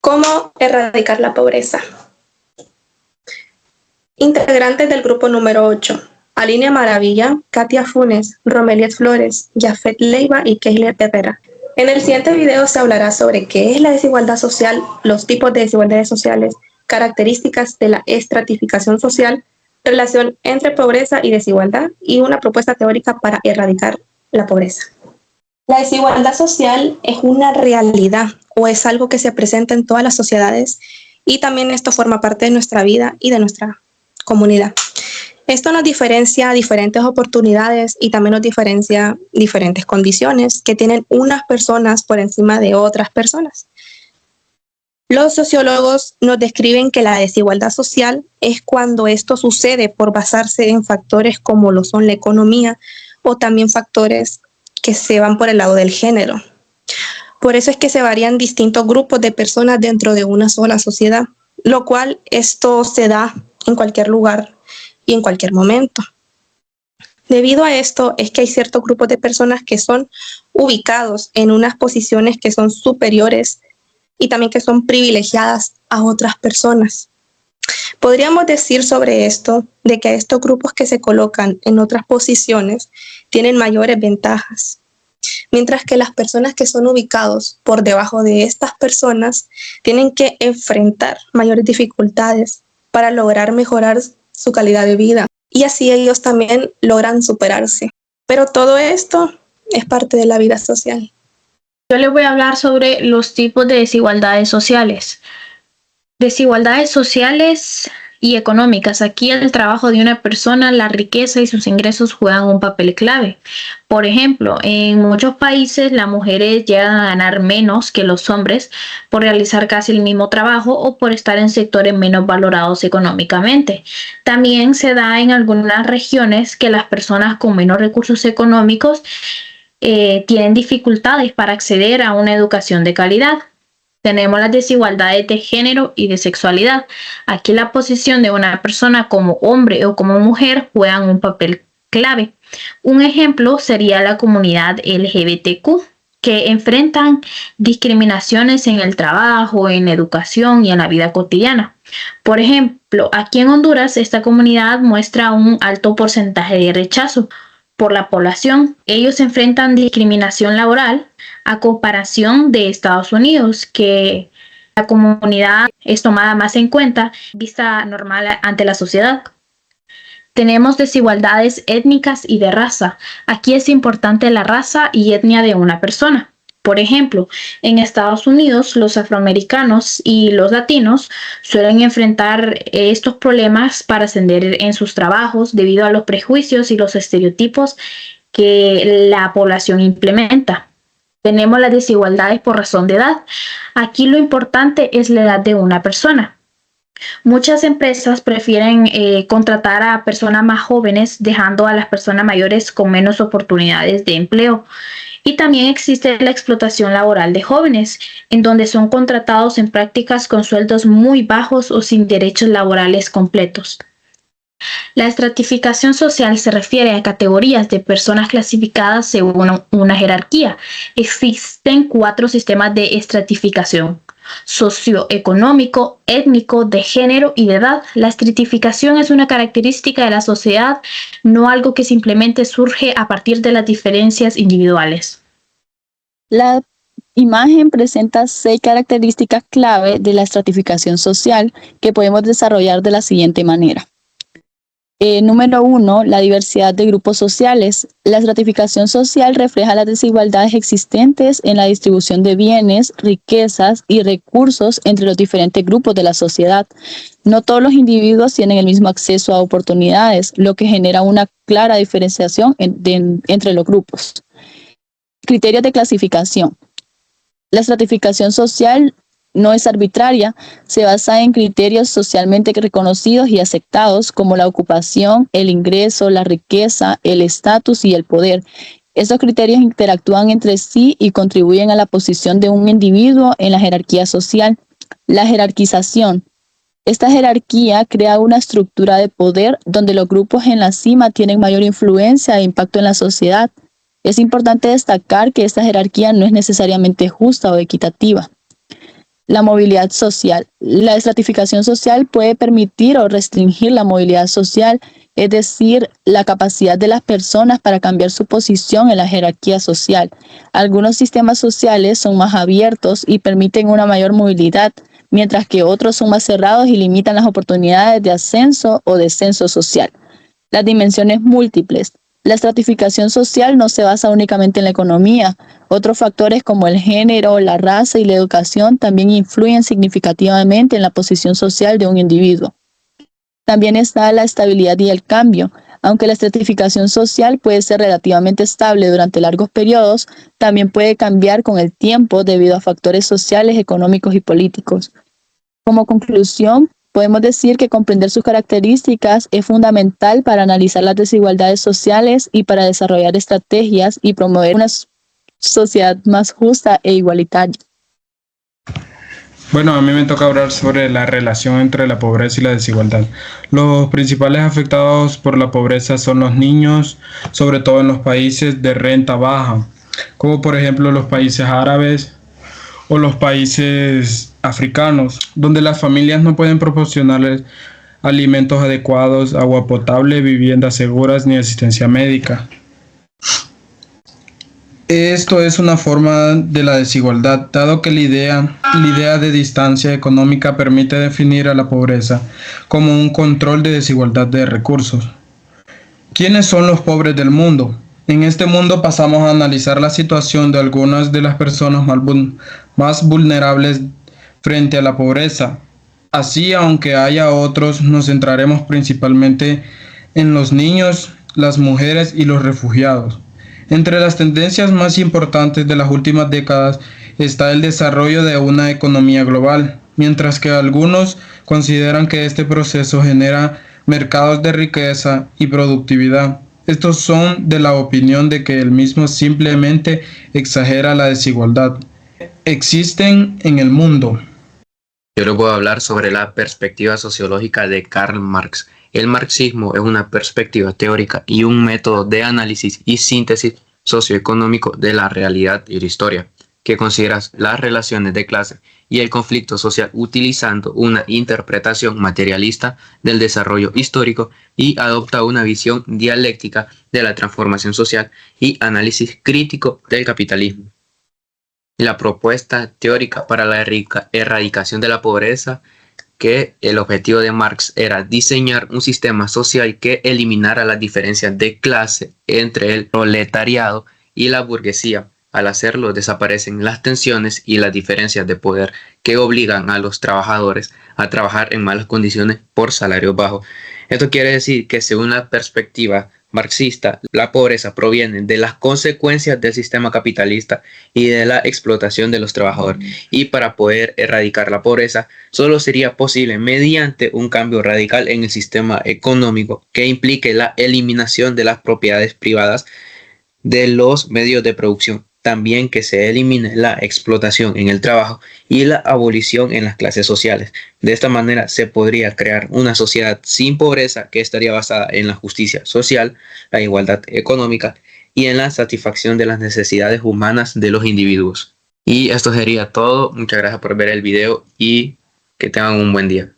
¿Cómo erradicar la pobreza? Integrantes del grupo número 8. Aline Maravilla, Katia Funes, Romeliet Flores, Jafet Leiva y Keiler Herrera. En el siguiente video se hablará sobre qué es la desigualdad social, los tipos de desigualdades sociales, características de la estratificación social, relación entre pobreza y desigualdad y una propuesta teórica para erradicar la pobreza. La desigualdad social es una realidad o es algo que se presenta en todas las sociedades y también esto forma parte de nuestra vida y de nuestra comunidad. Esto nos diferencia diferentes oportunidades y también nos diferencia diferentes condiciones que tienen unas personas por encima de otras personas. Los sociólogos nos describen que la desigualdad social es cuando esto sucede por basarse en factores como lo son la economía o también factores que se van por el lado del género. Por eso es que se varían distintos grupos de personas dentro de una sola sociedad, lo cual esto se da en cualquier lugar y en cualquier momento. Debido a esto es que hay ciertos grupos de personas que son ubicados en unas posiciones que son superiores y también que son privilegiadas a otras personas. Podríamos decir sobre esto de que estos grupos que se colocan en otras posiciones tienen mayores ventajas, mientras que las personas que son ubicados por debajo de estas personas tienen que enfrentar mayores dificultades para lograr mejorar su calidad de vida y así ellos también logran superarse. Pero todo esto es parte de la vida social. Yo les voy a hablar sobre los tipos de desigualdades sociales. Desigualdades sociales y económicas. Aquí el trabajo de una persona, la riqueza y sus ingresos juegan un papel clave. Por ejemplo, en muchos países las mujeres llegan a ganar menos que los hombres por realizar casi el mismo trabajo o por estar en sectores menos valorados económicamente. También se da en algunas regiones que las personas con menos recursos económicos tienen dificultades para acceder a una educación de calidad. Tenemos las desigualdades de género y de sexualidad. Aquí la posición de una persona como hombre o como mujer juegan un papel clave. Un ejemplo sería la comunidad LGBTQ, que enfrentan discriminaciones en el trabajo, en la educación y en la vida cotidiana. Por ejemplo, aquí en Honduras esta comunidad muestra un alto porcentaje de rechazo por la población. Ellos enfrentan discriminación laboral a comparación de Estados Unidos, que la comunidad es tomada más en cuenta, vista normal ante la sociedad. Tenemos desigualdades étnicas y de raza. Aquí es importante la raza y etnia de una persona. Por ejemplo, en Estados Unidos los afroamericanos y los latinos suelen enfrentar estos problemas para ascender en sus trabajos debido a los prejuicios y los estereotipos que la población implementa. Tenemos las desigualdades por razón de edad. Aquí lo importante es la edad de una persona. Muchas empresas prefieren contratar a personas más jóvenes, dejando a las personas mayores con menos oportunidades de empleo. Y también existe la explotación laboral de jóvenes, en donde son contratados en prácticas con sueldos muy bajos o sin derechos laborales completos. La estratificación social se refiere a categorías de personas clasificadas según una jerarquía. Existen 4 sistemas de estratificación: socioeconómico, étnico, de género y de edad. La estratificación es una característica de la sociedad, no algo que simplemente surge a partir de las diferencias individuales. La imagen presenta 6 características clave de la estratificación social que podemos desarrollar de la siguiente manera. Número 1, la diversidad de grupos sociales. La estratificación social refleja las desigualdades existentes en la distribución de bienes, riquezas y recursos entre los diferentes grupos de la sociedad. No todos los individuos tienen el mismo acceso a oportunidades, lo que genera una clara diferenciación entre los grupos. Criterios de clasificación. La estratificación social no es arbitraria, se basa en criterios socialmente reconocidos y aceptados como la ocupación, el ingreso, la riqueza, el estatus y el poder. Estos criterios interactúan entre sí y contribuyen a la posición de un individuo en la jerarquía social. La jerarquización. Esta jerarquía crea una estructura de poder donde los grupos en la cima tienen mayor influencia e impacto en la sociedad. Es importante destacar que esta jerarquía no es necesariamente justa o equitativa. La movilidad social. La estratificación social puede permitir o restringir la movilidad social, es decir, la capacidad de las personas para cambiar su posición en la jerarquía social. Algunos sistemas sociales son más abiertos y permiten una mayor movilidad, mientras que otros son más cerrados y limitan las oportunidades de ascenso o descenso social. Las dimensiones múltiples. La estratificación social no se basa únicamente en la economía. Otros factores como el género, la raza y la educación también influyen significativamente en la posición social de un individuo. También está la estabilidad y el cambio. Aunque la estratificación social puede ser relativamente estable durante largos periodos, también puede cambiar con el tiempo debido a factores sociales, económicos y políticos. Como conclusión, podemos decir que comprender sus características es fundamental para analizar las desigualdades sociales y para desarrollar estrategias y promover una sociedad más justa e igualitaria. Bueno, a mí me toca hablar sobre la relación entre la pobreza y la desigualdad. Los principales afectados por la pobreza son los niños, sobre todo en los países de renta baja, como por ejemplo los países árabes o los países africanos, donde las familias no pueden proporcionarles alimentos adecuados, agua potable, viviendas seguras ni asistencia médica. Esto es una forma de la desigualdad, dado que la idea de distancia económica permite definir a la pobreza como un control de desigualdad de recursos. ¿Quiénes son los pobres del mundo? En este mundo pasamos a analizar la situación de algunas de las personas más vulnerables frente a la pobreza. Así, aunque haya otros, nos centraremos principalmente en los niños, las mujeres y los refugiados. Entre las tendencias más importantes de las últimas décadas está el desarrollo de una economía global, mientras que algunos consideran que este proceso genera mercados de riqueza y productividad. Estos son de la opinión de que el mismo simplemente exagera la desigualdad. Existen en el mundo. Yo les voy a hablar sobre la perspectiva sociológica de Karl Marx. El marxismo es una perspectiva teórica y un método de análisis y síntesis socioeconómico de la realidad y la historia, que considera las relaciones de clase y el conflicto social utilizando una interpretación materialista del desarrollo histórico y adopta una visión dialéctica de la transformación social y análisis crítico del capitalismo. La propuesta teórica para la erradicación de la pobreza, que el objetivo de Marx era diseñar un sistema social que eliminara las diferencias de clase entre el proletariado y la burguesía. Al hacerlo, desaparecen las tensiones y las diferencias de poder que obligan a los trabajadores a trabajar en malas condiciones por salarios bajos. Esto quiere decir que, según la perspectiva marxista, la pobreza proviene de las consecuencias del sistema capitalista y de la explotación de los trabajadores. Y para poder erradicar la pobreza, solo sería posible mediante un cambio radical en el sistema económico que implique la eliminación de las propiedades privadas de los medios de producción. También que se elimine la explotación en el trabajo y la abolición en las clases sociales. De esta manera se podría crear una sociedad sin pobreza que estaría basada en la justicia social, la igualdad económica y en la satisfacción de las necesidades humanas de los individuos. Y esto sería todo. Muchas gracias por ver el video y que tengan un buen día.